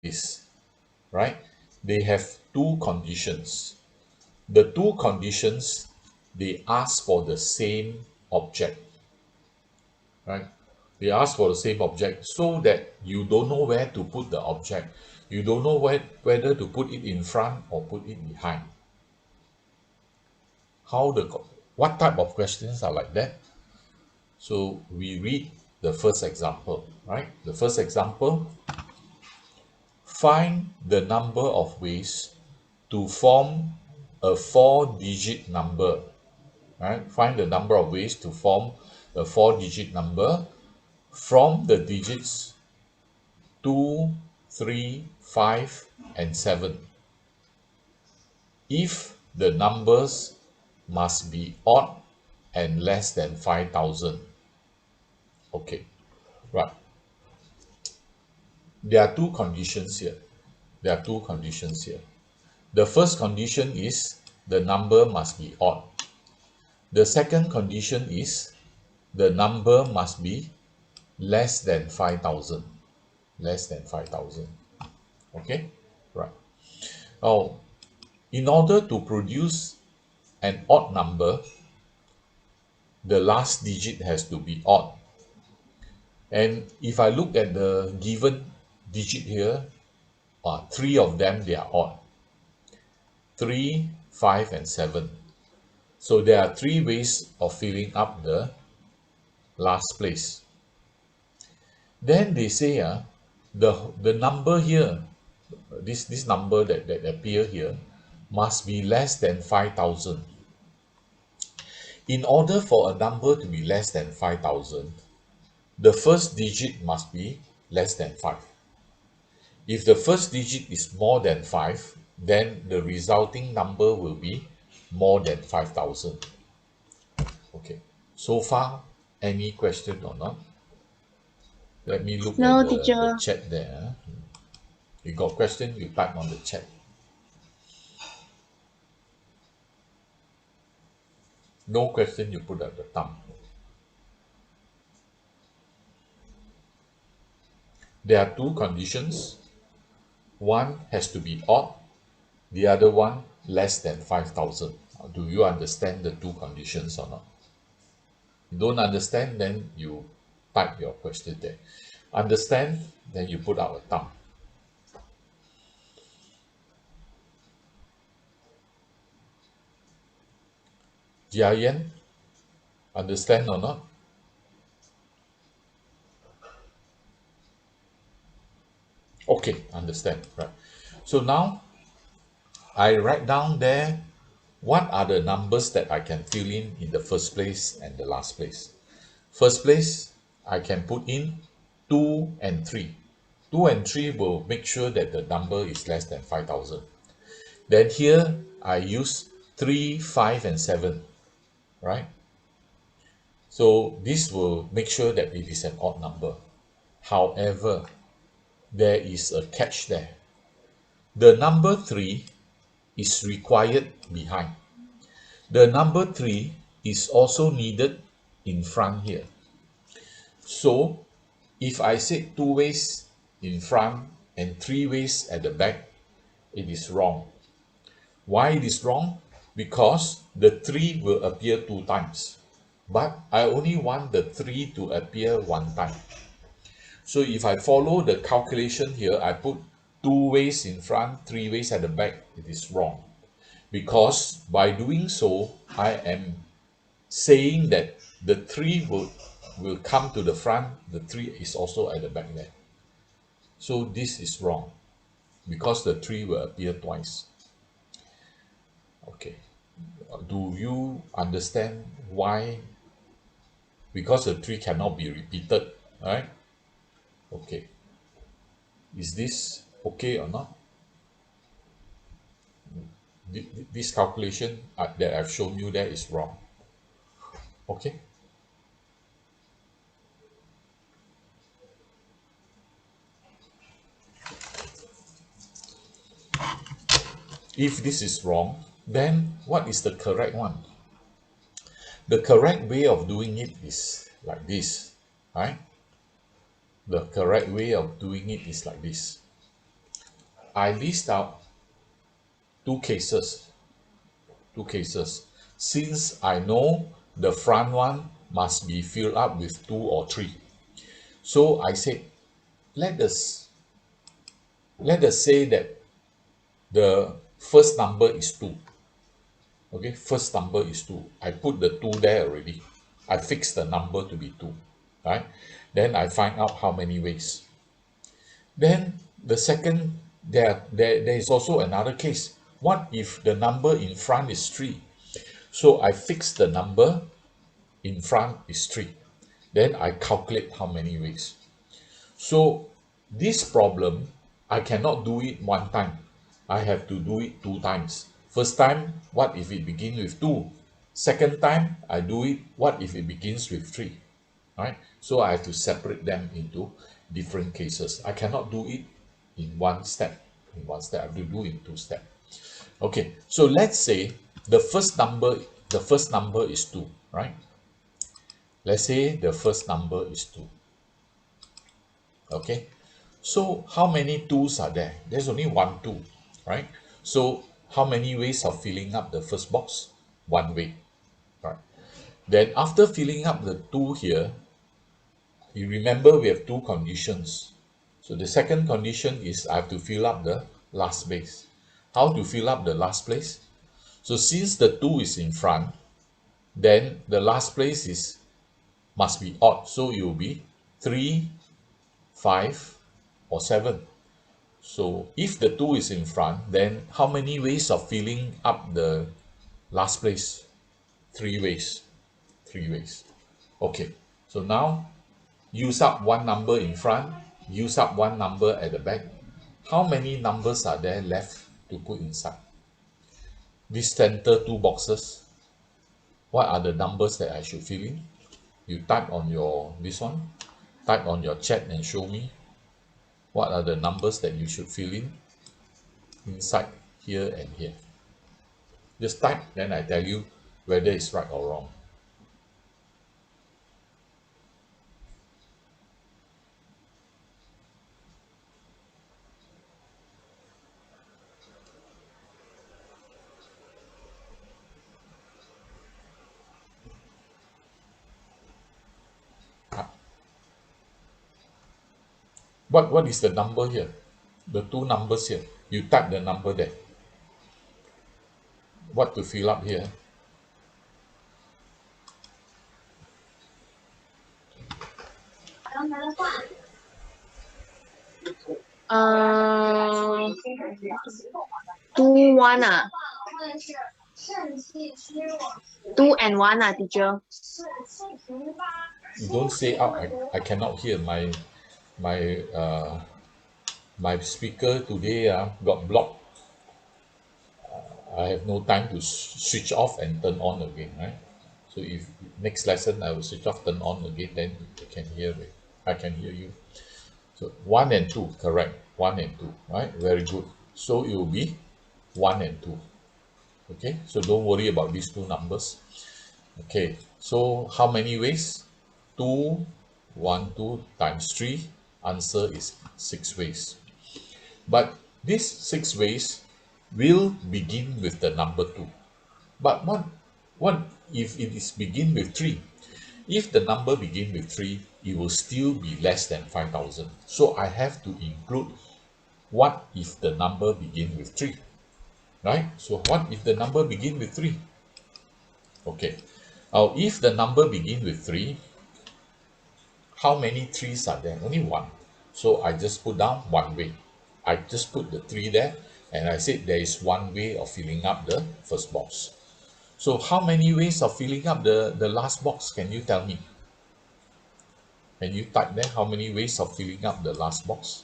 is, right? They have two conditions. The two conditions, they ask for the same object, right? They ask for the same object so that you don't know where to put the object. You don't know whether to put it in front or put it behind. How the what type of questions are like that? So we read the first example, right? The first example, find the number of ways to form a four-digit number, right? Find the number of ways to form a four-digit number from the digits 2, 3, 5, and 7. If the numbers must be odd and less than 5,000. Okay, right. There are two conditions here. There are two conditions here. The first condition is the number must be odd. The second condition is the number must be less than 5,000. Less than 5,000. Okay, right. Now, in order to produce an odd number, the last digit has to be odd. And if I look at the given digit here, three of them, they are odd. 3, 5, and 7. So there are three ways of filling up the last place. Then they say the number here, this number that appear here, must be less than 5,000. In order for a number to be less than 5,000, the first digit must be less than 5. If the first digit is more than 5, then the resulting number will be more than 5,000. Okay, so far, any question or not? Let me look at No, the teacher. chat there. You got question, you type on the chat. No question, you put at the thumb. There are two conditions. One has to be odd, the other one less than 5,000. Do you understand the two conditions or not? You don't understand, then you type your question there. Understand, then you put out a thumb. Jiayan, understand or not? Okay, understand, right. So now I write down there what are the numbers that I can fill in the first place and the last place. First place, I can put in 2 and 3. 2 and 3 will make sure that the number is less than 5,000. Then here, I use 3, 5, and 7, right? So this will make sure that it is an odd number. However, there is a catch there. The number 3 is required behind. The number 3 is also needed in front here. So if I say 2 ways in front and 3 ways at the back, it is wrong. Why it is wrong? Because the 3 will appear 2 times. But I only want the 3 to appear 1 time. So if I follow the calculation here, I put 2 ways in front, 3 ways at the back, it is wrong. Because by doing so, I am saying that the 3 will come to the front, the 3 is also at the back there. So this is wrong because the 3 will appear twice. Okay. Do you understand why? Because the 3 cannot be repeated, right? Okay. Is this okay or not? This calculation that I've shown you there is wrong. Okay. If this is wrong, then what is the correct one? The correct way of doing it is like this, right? The correct way of doing it is like this. I list out two cases, since I know the front one must be filled up with 2 or 3. So I said, let us let us say that the first number is 2. Okay, first number is 2. I put the 2 there already. I fixed the number to be 2, right? Then I find out how many ways. Then the second, there is also another case. What if the number in front is 3? So I fix the number in front is 3. Then I calculate how many ways. So this problem, I cannot do it one time. I have to do it 2 times. First time, what if it begins with 2? Second time, I do it, what if it begins with 3? Right? So I have to separate them into different cases. I cannot do it in one step. I have to do it in 2 steps. Okay, so let's say the first number is 2, right? Let's say the first number is 2. Okay, so how many 2's are there? There's only one 2, right? So how many ways of filling up the first box? One way, right? Then after filling up the 2 here, you remember we have 2 conditions. So the second condition is I have to fill up the last place. How to fill up the last place? So since the 2 is in front, then the last place must be odd. So it will be 3, 5, or 7. So if the 2 is in front, then how many ways of filling up the last place? 3 ways. 3 ways. Okay, so now use up one number in front, use up one number at the back. How many numbers are there left to put inside? This center 2 boxes, what are the numbers that I should fill in? You type on your, this one, type on your chat and show me what are the numbers that you should fill in inside here and here. Just type, then I tell you whether it's right or wrong. What is the number here? The 2 numbers here. You type the number there. What to fill up here? Uh, 2, 1 ah. 2 and 1 ah, teacher. You don't say out. I cannot hear my my speaker today got blocked. I have no time to switch off and turn on again, right? So if next lesson I will switch off, turn on again, then you can hear me. I can hear you. So 1 and 2, correct. 1 and 2, right? Very good. So it will be 1 and 2. Okay, so don't worry about these 2 numbers. Okay, so how many ways? 2, 1, 2 times 3. Answer is 6 ways. But these 6 ways will begin with the number 2. But what if it is begin with 3? If the number begin with 3, it will still be less than 5,000. So I have to include what if the number begin with 3, right? So what if the number begin with 3? Okay. Now, if the number begin with 3, how many 3's are there? Only 1. So I just put down 1 way. I just put the 3 there, and I said there is 1 way of filling up the first box. So how many ways of filling up the last box? Can you tell me? Can you type there how many ways of filling up the last box?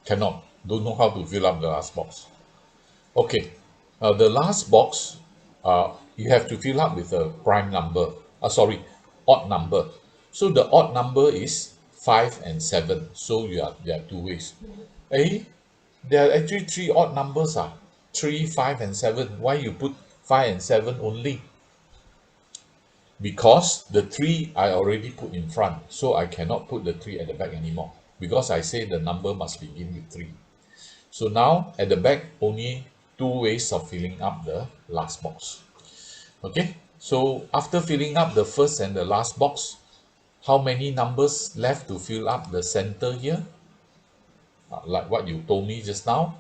Cannot. Don't know how to fill up the last box. Okay. The last box, you have to fill up with a prime number. Sorry, odd number. So the odd number is 5 and 7. So there are two ways. Eh, there are actually three odd numbers. 3, 5, and 7. Why you put 5 and 7 only? Because the 3 I already put in front. So I cannot put the 3 at the back anymore. Because I say the number must begin with 3. So now at the back, only two ways of filling up the last box. Okay, so after filling up the first and the last box, how many numbers left to fill up the center here? Like what you told me just now,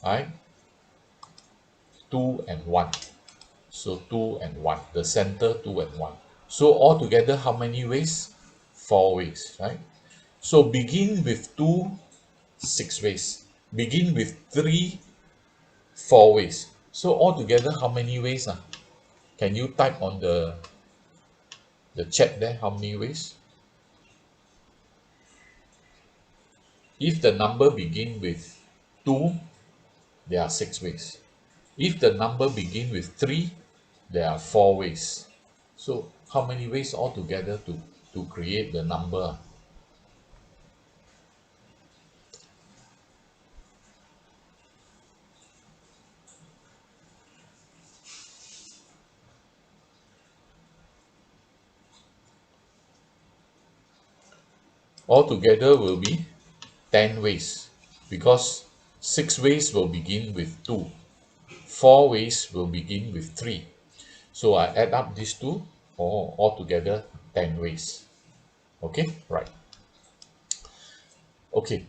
right? 2 and 1. So 2 and 1. The center 2 and 1. So altogether, how many ways? 4 ways, right? So begin with 2, 6 ways. Begin with 3, 4 ways. So altogether, how many ways? Can you type on the chat there how many ways? If the number begin with 2, there are 6 ways. If the number begin with 3, there are 4 ways. So how many ways altogether to create the number? Altogether will be 10 ways, because 6 ways will begin with 2. 4 ways will begin with 3. So I add up these two, altogether 10 ways. Okay, right. Okay.